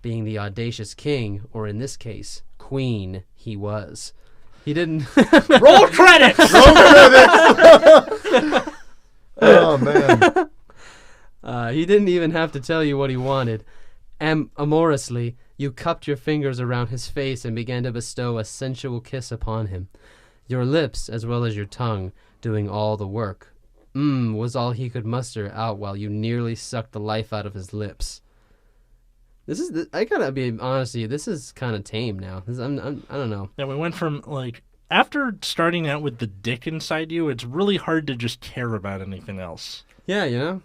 Being the audacious king, or in this case, queen, he was. He didn't... Roll credits! Roll credits! Oh, man. He didn't even have to tell you what he wanted. Amorously, you cupped your fingers around his face and began to bestow a sensual kiss upon him. Your lips, as well as your tongue, doing all the work. Was all he could muster out while you nearly sucked the life out of his lips. I gotta be honest with you, this is kind of tame now. I don't know. Yeah, we went from, like, after starting out with the dick inside you, it's really hard to just care about anything else. Yeah,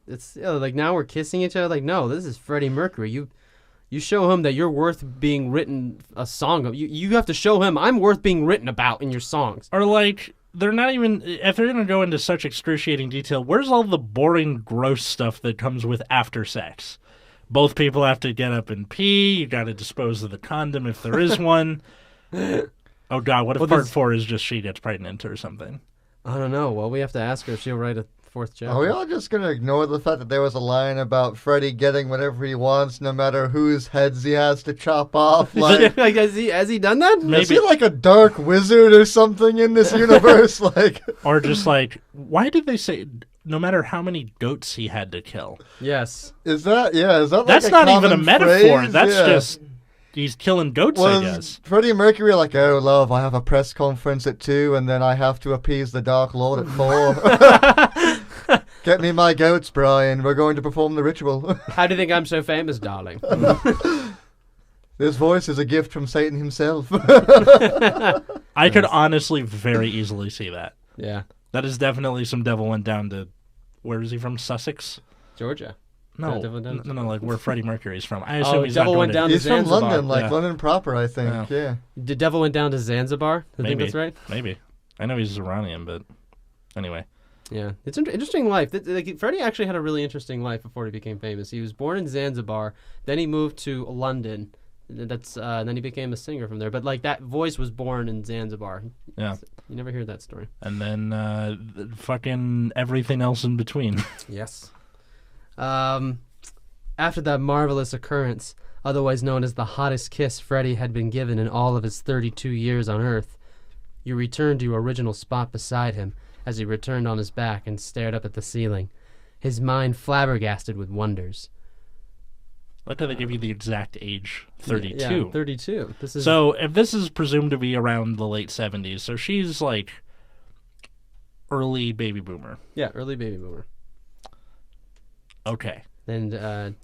it's like now we're kissing each other. Like, no, this is Freddie Mercury. You show him that you're worth being written a song of. You have to show him I'm worth being written about in your songs. Or, like, they're not even, if they're going to go into such excruciating detail, where's all the boring, gross stuff that comes with after sex? Both people have to get up and pee. You got to dispose of the condom if there is one. Oh, God, what if part 4 is just she gets pregnant or something? I don't know. Well, we have to ask her if she'll write a 4th chapter. Are we all just going to ignore the fact that there was a line about Freddie getting whatever he wants, no matter whose heads he has to chop off? Like, has he done that? Maybe. is he like a dark wizard or something in this universe? Like, or just like, why did they say no matter how many goats he had to kill? Yes. Is that like That's a not even a common metaphor. phrase? That's Yeah. just he's killing goats, I guess. Was Freddie Mercury like, oh, love, I have a press conference at 2, and then I have to appease the Dark Lord at 4. Get me my goats, Brian. We're going to perform the ritual. How do you think I'm so famous, darling? This voice is a gift from Satan himself. I could honestly very easily see that. Yeah. That is definitely some devil went down to, where is he from? Sussex? Georgia. No, Devil Went Down? no, like where Freddie Mercury's from. I assume he's Devil not Went going Down to... He's from Zanzibar. London, like Yeah. London proper, I think. Yeah. The devil went down to Zanzibar. I think Maybe. that's right. Maybe. I know he's Iranian, but anyway. Yeah, it's an interesting life. Freddie actually had a really interesting life before he became famous. He was born in Zanzibar, then he moved to London. Then he became a singer from there. But like that voice was born in Zanzibar. Yeah. You never hear that story. And then fucking everything else in between. Yes. After that marvelous occurrence, otherwise known as the hottest kiss Freddie had been given in all of his 32 years on Earth, You returned to your original spot beside him as he returned on his back and stared up at the ceiling, his mind flabbergasted with wonders. What did they give you the exact age? 32. Yeah, 32. So if this is presumed to be around the late 70s, so she's like early baby boomer. Yeah, early baby boomer. Okay. And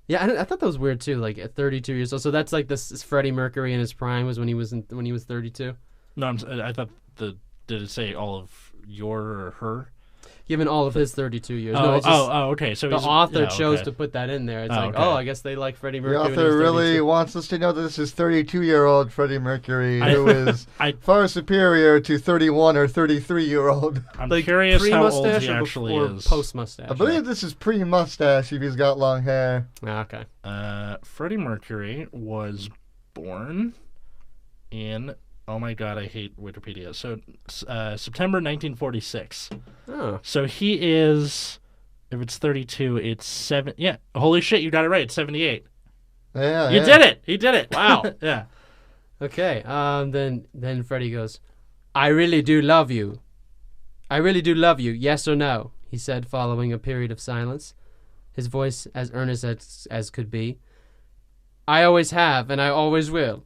yeah, I thought that was weird too. Like at 32 years old, so that's like this Freddie Mercury in his prime was when he was 32. No, I thought did it say all of your or her? Given all of his 32 years. Oh, No, it's just okay. So the author chose okay. to put that in there. It's Oh, like, okay. I guess they like Freddie The Mercury. when he author was really 32. wants us to know that this is 32-year-old Freddie Mercury, who is far superior to 31 or 33-year-old. I'm Like curious how old pre-mustache he or actually before is. post-mustache. I believe this is pre-mustache if he's got long hair. Okay. Freddie Mercury was born in, oh my god, I hate Wikipedia. So September 1946. Oh. So he is, if it's 32, it's 7. Yeah, holy shit, you got it right. It's 78. Yeah, You did it. He did it. Wow. Yeah. Okay. Then Freddie goes, I really do love you. I really do love you, yes or no? He said, following a period of silence, his voice as earnest as could be. I always have, and I always will.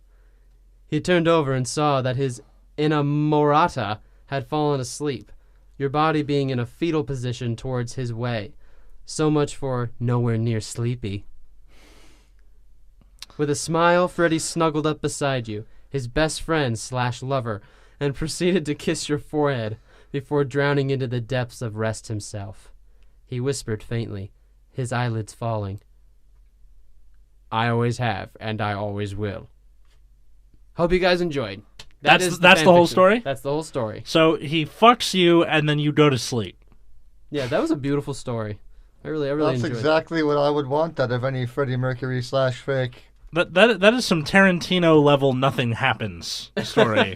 He turned over and saw that his inamorata had fallen asleep, your body being in a fetal position towards his way. So much for nowhere near sleepy. With a smile, Freddie snuggled up beside you, his best friend / lover, and proceeded to kiss your forehead before drowning into the depths of rest himself. He whispered faintly, his eyelids falling. I always have, and I always will. Hope you guys enjoyed. That's the whole story? That's the whole story. So he fucks you and then you go to sleep. Yeah, that was a beautiful story. I really That's enjoyed exactly what I would want out of any Freddie Mercury / fic. That is some Tarantino level nothing happens story.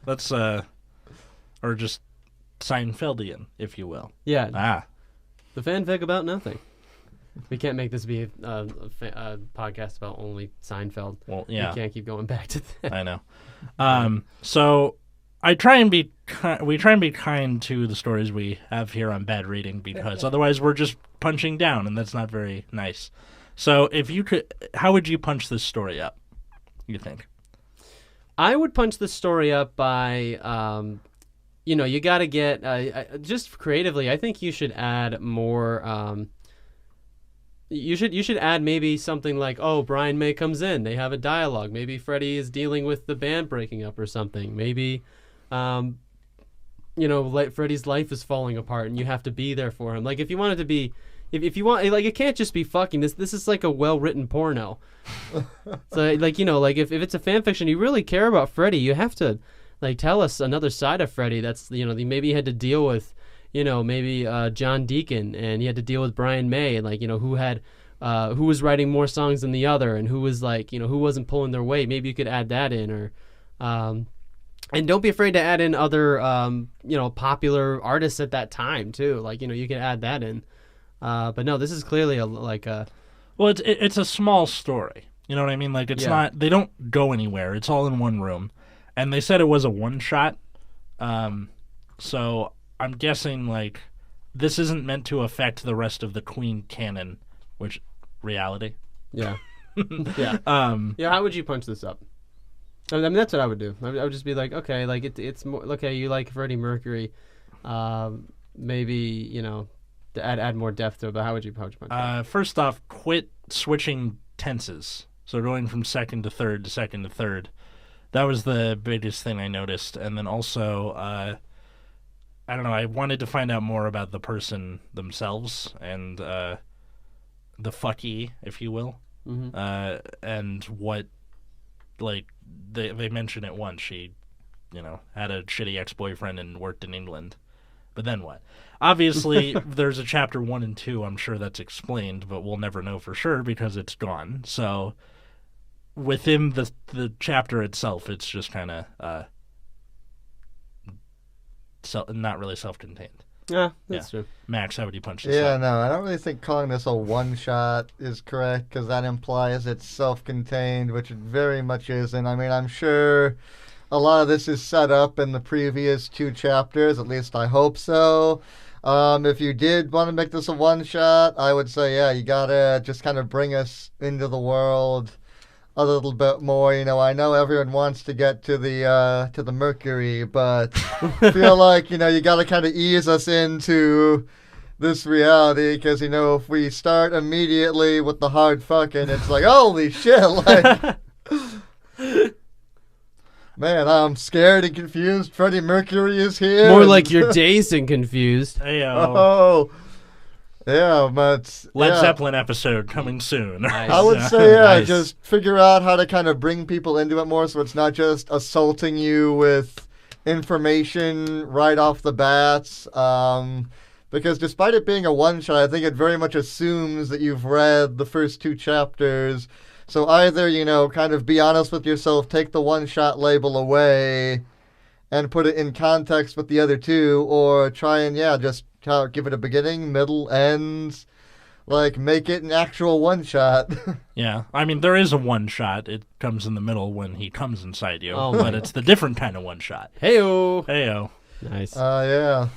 That's or just Seinfeldian, if you will. it. Yeah, Ah. the fanfic about nothing. We can't make this be a podcast about only Seinfeld. Well, yeah. We can't keep going back to that. I know. So we try and be kind to the stories we have here on Bad Reading, because otherwise we're just punching down, and that's not very nice. So if you could, how would you punch this story up, you think? I would punch the story up by, you got to get, just creatively, I think you should add more, you should add maybe something like, Brian May comes in, they have a dialogue. Maybe Freddie is dealing with the band breaking up or something. Maybe, Freddie's life is falling apart and you have to be there for him. Like if you want it to be, if you want, like it can't just be fucking. This is like a well-written porno. So if it's a fan fiction, you really care about Freddie, you have to like tell us another side of Freddie. That's maybe he had to deal with. Maybe John Deacon, and he had to deal with Brian May, and who was writing more songs than the other, and who was who wasn't pulling their weight. Maybe you could add that in, or and don't be afraid to add in other popular artists at that time too. You can add that in. But no, this is clearly Well, it's a small story. You know what I mean? Like it's not. They don't go anywhere. It's all in one room, and they said it was a one shot. So. I'm guessing, this isn't meant to affect the rest of the Queen canon, which, reality. Yeah. Yeah. How would you punch this up? I mean, that's what I would do. I would just be like, okay, it's more, okay, you like Freddie Mercury, maybe, to add more depth to it, but how would you punch it? First off, quit switching tenses. So going from second to third to second to third. That was the biggest thing I noticed. And then also, I don't know, I wanted to find out more about the person themselves and the fucky, if you will. Mm-hmm. And what, they mention it once. She, had a shitty ex-boyfriend and worked in England. But then what? Obviously, there's a chapter 1 and 2. I'm sure that's explained, but we'll never know for sure because it's gone. So within the chapter itself, it's just kind of... not really self-contained. Yeah, that's true. Max, how would you punch this Yeah, up? no, I don't really think calling this a one-shot is correct because that implies it's self-contained, which it very much isn't. I mean, I'm sure a lot of this is set up in the previous 2 chapters. At least I hope so. If you did want to make this a one-shot, I would say, yeah, you gotta just kind of bring us into the world a little bit more. I know everyone wants to get to the Mercury, but feel like, you gotta kind of ease us into this reality, because, if we start immediately with the hard fucking, it's like, holy shit, like... Man, I'm scared and confused. Freddie Mercury is here. More like you're dazed and confused. Heyo. Oh, yeah, but... Led yeah. Zeppelin episode coming soon. Nice. I would say, yeah, Nice. just figure out how to kind of bring people into it more so it's not just assaulting you with information right off the bats. Because despite it being a one-shot, I think it very much assumes that you've read the first 2 chapters. So either, kind of be honest with yourself, take the one-shot label away and put it in context with the other 2, or try and, just give it a beginning, middle, end, like make it an actual one-shot. Yeah, I mean, there is a one-shot. It comes in the middle when he comes inside you, Oh but my- it's the different kind of one-shot. Heyo. Heyo. Nice. Yeah.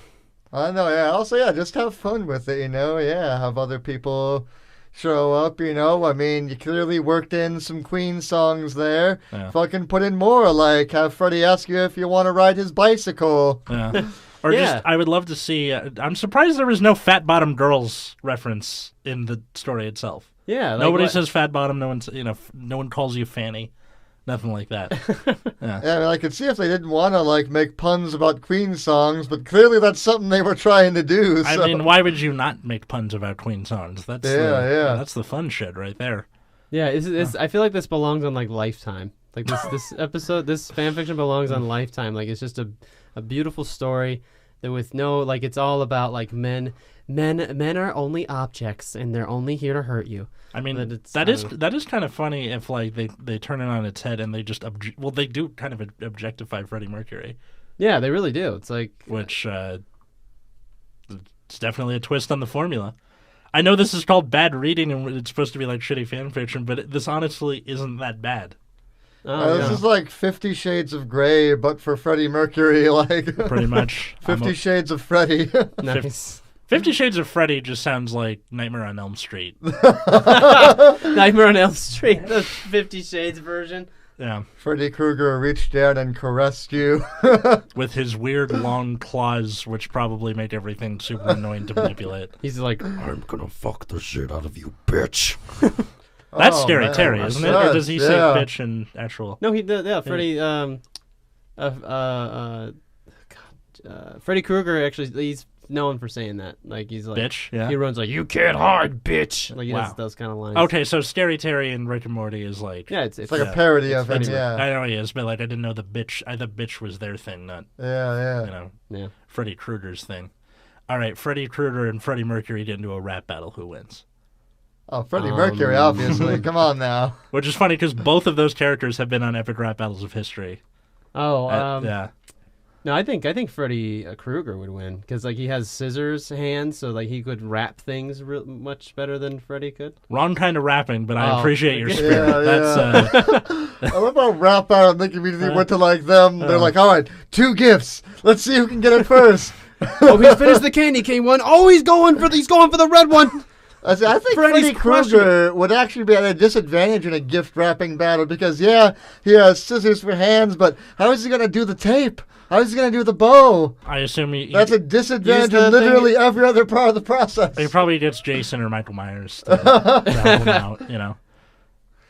I know, yeah. Also, yeah, just have fun with it, Yeah, have other people show up, I mean, you clearly worked in some Queen songs there. Yeah. Fucking put in more, like have Freddie ask you if you want to ride his bicycle. Yeah. Or Yeah. just, I would love to see, I'm surprised there was no Fat Bottom Girls reference in the story itself. Yeah. Like Nobody what- says Fat Bottom, no one's, no one calls you Fanny. Nothing like that. Yeah, I mean, I could see if they didn't want to, like, make puns about Queen songs, but clearly that's something they were trying to do, so. I mean, why would you not make puns about Queen songs? That's Yeah. That's the fun shit right there. Yeah, I feel like this belongs on like Lifetime. Like this episode, this fan fiction belongs on Lifetime. Like it's just a beautiful story that with no like it's all about like men are only objects and they're only here to hurt you. I mean, But it's- that I is don't know. that is kind of funny if like they turn it on its head and they just they do kind of objectify Freddie Mercury, Yeah, they really do. It's like which it's definitely a twist on the formula. I know this is called bad reading and it's supposed to be like shitty fan fiction, but this honestly isn't that bad. This is like 50 Shades of Grey, but for Freddie Mercury, like. Pretty much. 50 Shades of Freddie. nice. 50 Shades of Freddie just sounds like Nightmare on Elm Street. Nightmare on Elm Street, the 50 Shades version. Yeah. Freddy Krueger reached down and caressed you. With his weird long claws, which probably make everything super annoying to manipulate. He's like, I'm gonna fuck the shit out of you, bitch. That's Oh, Scary man, Terry, that isn't it? Or does he say yeah. bitch in actual? no, he did. Yeah, Freddy. Freddy Krueger actually, he's known for saying that. Like he's like, Bitch, yeah. He runs like, you can't hide, bitch. Like he Wow. does those kind of lines. Okay, so Scary Terry and Rick and Morty is like. Yeah, it's It's like Yeah. a parody It's of him, Freddy yeah. I know he is, but like I didn't know the bitch. I thought bitch was their thing, not Yeah. yeah. Freddy Krueger's thing. All right, Freddy Krueger and Freddie Mercury get into a rap battle. Who wins? Oh, Freddie Mercury, obviously. Come on now. Which is funny because both of those characters have been on epic rap battles of history. Oh, Yeah. no, I think Freddy Krueger would win because like he has scissors hands, so like he could wrap things much better than Freddy could. Wrong kind of rapping, but I Oh, appreciate your okay. spirit. Yeah, That's I love how rap out and they immediately went to like them. They're like, all right, 2 gifts. Let's see who can get it first. Oh, he's finished the candy cane one. Oh, he's going for the red one. I think Freddy's Freddy crushing Krueger would actually be at a disadvantage in a gift wrapping battle because, yeah, he has scissors for hands, but how is he going to do the tape? How is he going to do the bow? I assume That's a disadvantage Use the in literally every other part of the process. he probably gets Jason or Michael Myers to help him out,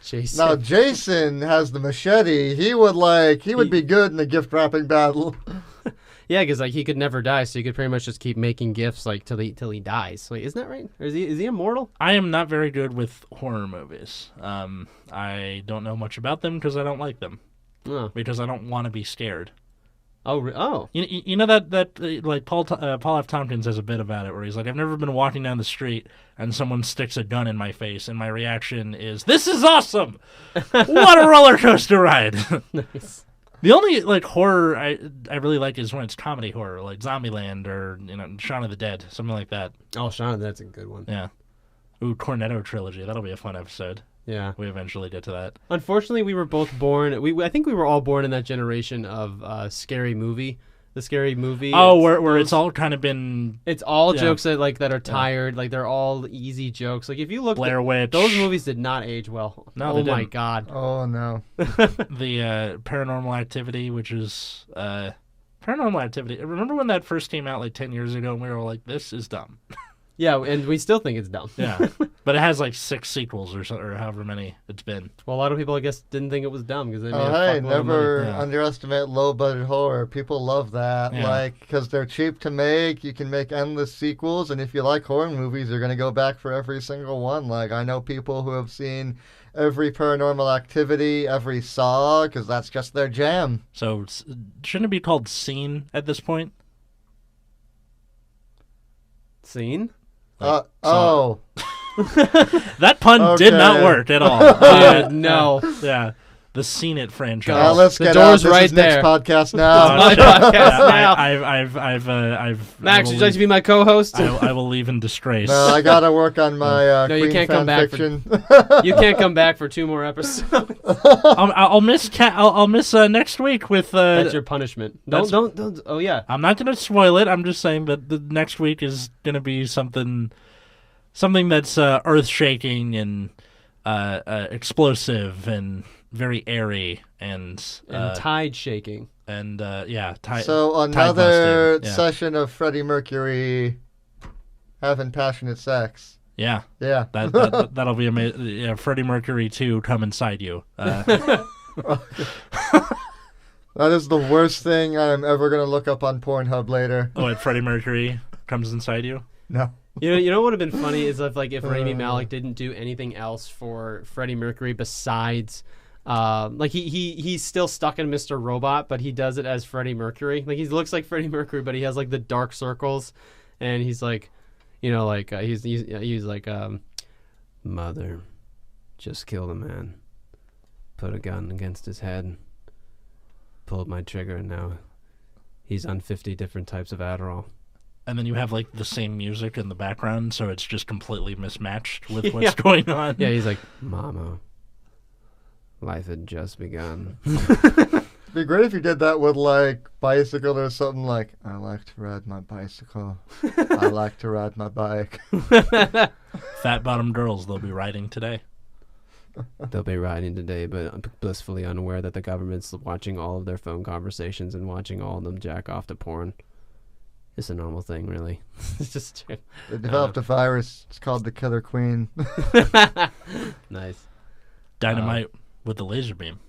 Jason. Now, Jason has the machete. He would be good in a gift wrapping battle. Yeah, because like he could never die, so you could pretty much just keep making gifts like till he dies. Wait, isn't that right? Or is he immortal? I am not very good with horror movies. I don't know much about them because I don't like them. Oh, Because I don't want to be scared. oh. You know that like Paul F. Tompkins has a bit about it where he's like, I've never been walking down the street and someone sticks a gun in my face and my reaction is, this is awesome! What a roller coaster ride! Nice. The only like horror I really like is when it's comedy horror, like Zombieland or Shaun of the Dead, something like that. Oh, Sean, that's a good one. Yeah. Ooh, Cornetto trilogy. That'll be a fun episode. Yeah. we eventually get to that. Unfortunately, we were both born. I think we were all born in that generation of Scary Movie. The Scary Movie. Oh, where it's all kind of been It's all Yeah. jokes that are tired. Like they're all easy jokes. Like if you look, Blair Witch. those movies did not age well. No, oh they my didn't. god. Oh no. The Paranormal Activity, which is Paranormal Activity. Remember when that first came out like 10 years ago, and we were all like, "This is dumb." Yeah, and we still think it's dumb. Yeah, but it has like 6 sequels or however many it's been. Well, a lot of people, I guess, didn't think it was dumb because they made Oh, a hey, fuckload of money. never Yeah. underestimate low-budget horror. People love that. Yeah. Like, because they're cheap to make. You can make endless sequels. And if you like horror movies, you're going to go back for every single one. Like, I know people who have seen every Paranormal Activity, every Saw, because that's just their jam. So shouldn't it be called Scene at this point? Scene? Like, Oh. That pun did not Okay. work at all. No. Yeah, the Scene It franchise. Now let's The get door's out. This right is Nick's there. podcast Oh, now. My shit. podcast Yeah, now. I've Max, I will would you like to be my co-host? I will leave in disgrace. No, I gotta work on my No, you Queen can't fan come back fiction. You can't come back for 2 more episodes. I'll miss I'll miss next week with. That's your punishment. that's- Don't. Oh yeah. I'm not gonna spoil it. I'm just saying that the next week is gonna be something that's earth shaking and explosive and very airy and Tide shaking. yeah. So tide another busting. Yeah. session of Freddie Mercury having passionate sex. Yeah, Yeah. that'll be amazing. Yeah, Freddie Mercury 2, Come Inside You. That is the worst thing I am ever gonna look up on Pornhub later. Oh, and Freddie Mercury Comes Inside You. No. You know what would have been funny is if Rami Malek didn't do anything else for Freddie Mercury besides like he's still stuck in Mr. Robot, but he does it as Freddie Mercury. Like he looks like Freddie Mercury, but he has like the dark circles, and he's like, he's like mother just killed a man, put a gun against his head, pulled my trigger, and now he's on 50 different types of Adderall. And then you have like the same music in the background, so it's just completely mismatched with what's going on. Yeah, he's like, Mama, life had just begun. It'd be great if you did that with like bicycle or something like, I like to ride my bicycle. I like to ride my bike. Fat bottom girls, they'll be riding today. They'll be riding today, but blissfully unaware that the government's watching all of their phone conversations and watching all of them jack off to porn. It's a normal thing, really. It's just true. They developed a virus. It's called the Killer Queen. Nice. Dynamite with the laser beam.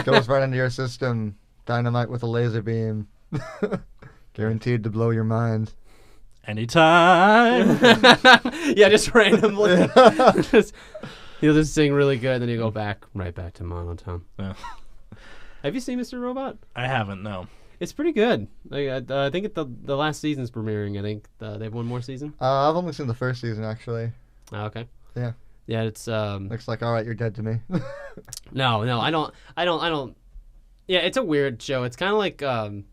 Goes right into your system. Dynamite with a laser beam. Guaranteed to blow your mind. Anytime. Yeah, just randomly. He'll just sing really good, and then he'll go right back to monotone. Yeah. Have you seen Mr. Robot? I haven't, no. It's pretty good. Like, I think the last season's premiering. I think they have one more season. I've only seen the first season, actually. Oh, okay. Yeah. Yeah, it's Looks like, all right, you're dead to me. No, I don't. Yeah, it's a weird show. It's kind of like I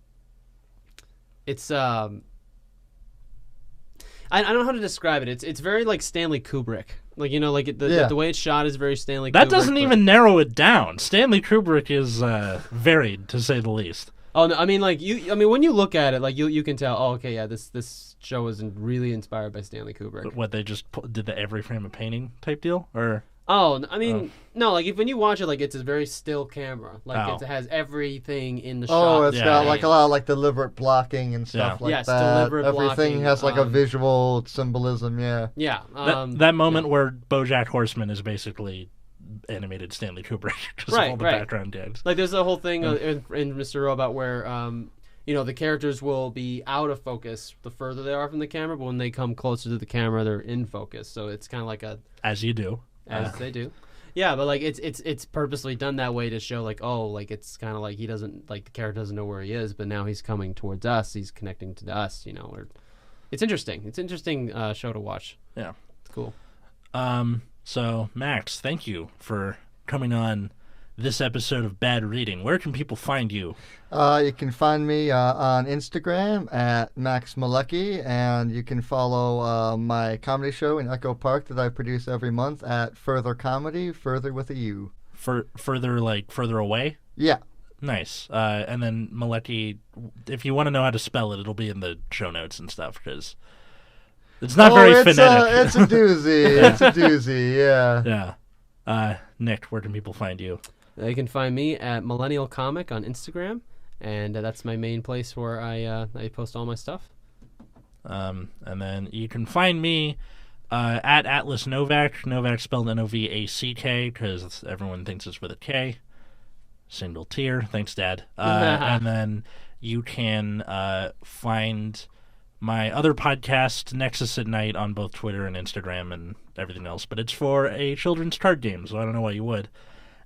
don't know how to describe it. It's very like Stanley Kubrick. Like like the way it's shot is very Stanley. That Kubrick, doesn't but- even narrow it down. Stanley Kubrick is varied, to say the least. Oh no, I mean when you look at it, like you can tell. Oh, okay, yeah, this show was really inspired by Stanley Kubrick. What, they just did the every frame a painting type deal, or? Oh, I mean, no, like when you watch it, like it's a very still camera. Like Oh. it has everything in the Oh, shot. it's Yeah, got yeah. like a lot of like deliberate blocking and stuff Yeah. like Yes, that. deliberate Everything blocking, has like a visual symbolism, yeah. Yeah. That moment where BoJack Horseman is basically animated Stanley Kubrick because of all the Right. background gags. Like there's a whole thing in Mr. Robot where the characters will be out of focus the further they are from the camera, but when they come closer to the camera, they're in focus. So it's kind of like As you do. as they do. Yeah, but like it's purposely done that way to show like, oh, like it's kind of like he doesn't, like the character doesn't know where he is, but now he's coming towards us. He's connecting to us, or it's interesting. It's an interesting show to watch. Yeah. It's cool. So Max, thank you for coming on this episode of Bad Reading. Where can people find you? You can find me on Instagram at Max Mielecki, and you can follow my comedy show in Echo Park that I produce every month at Further Comedy, Further with a U. Further away? Yeah. Nice. And then Mielecki, if you want to know how to spell it, it'll be in the show notes and stuff, because it's not very phonetic. It's a doozy. It's a doozy, yeah. Yeah. Nick, where can people find you? You can find me at Millennial Comic on Instagram, and that's my main place where I post all my stuff. And then you can find me at Atlas Novak. Novak spelled Novack, because everyone thinks it's with a K. Single tier. Thanks, Dad. And then you can find my other podcast, Nexus at Night, on both Twitter and Instagram and everything else. But it's for a children's card game, so I don't know why you would.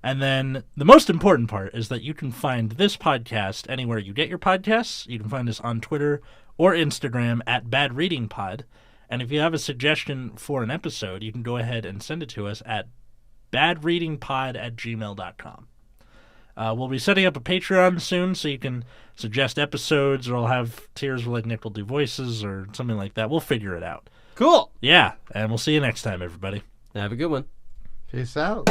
And then the most important part is that you can find this podcast anywhere you get your podcasts. You can find us on Twitter or Instagram at Bad Reading Pod. And if you have a suggestion for an episode, you can go ahead and send it to us at badreadingpod@gmail.com. We'll be setting up a Patreon soon, so you can suggest episodes, or I'll have tiers where like Nick will do voices or something like that. We'll figure it out. Cool. Yeah, and we'll see you next time, everybody. Have a good one. Peace out.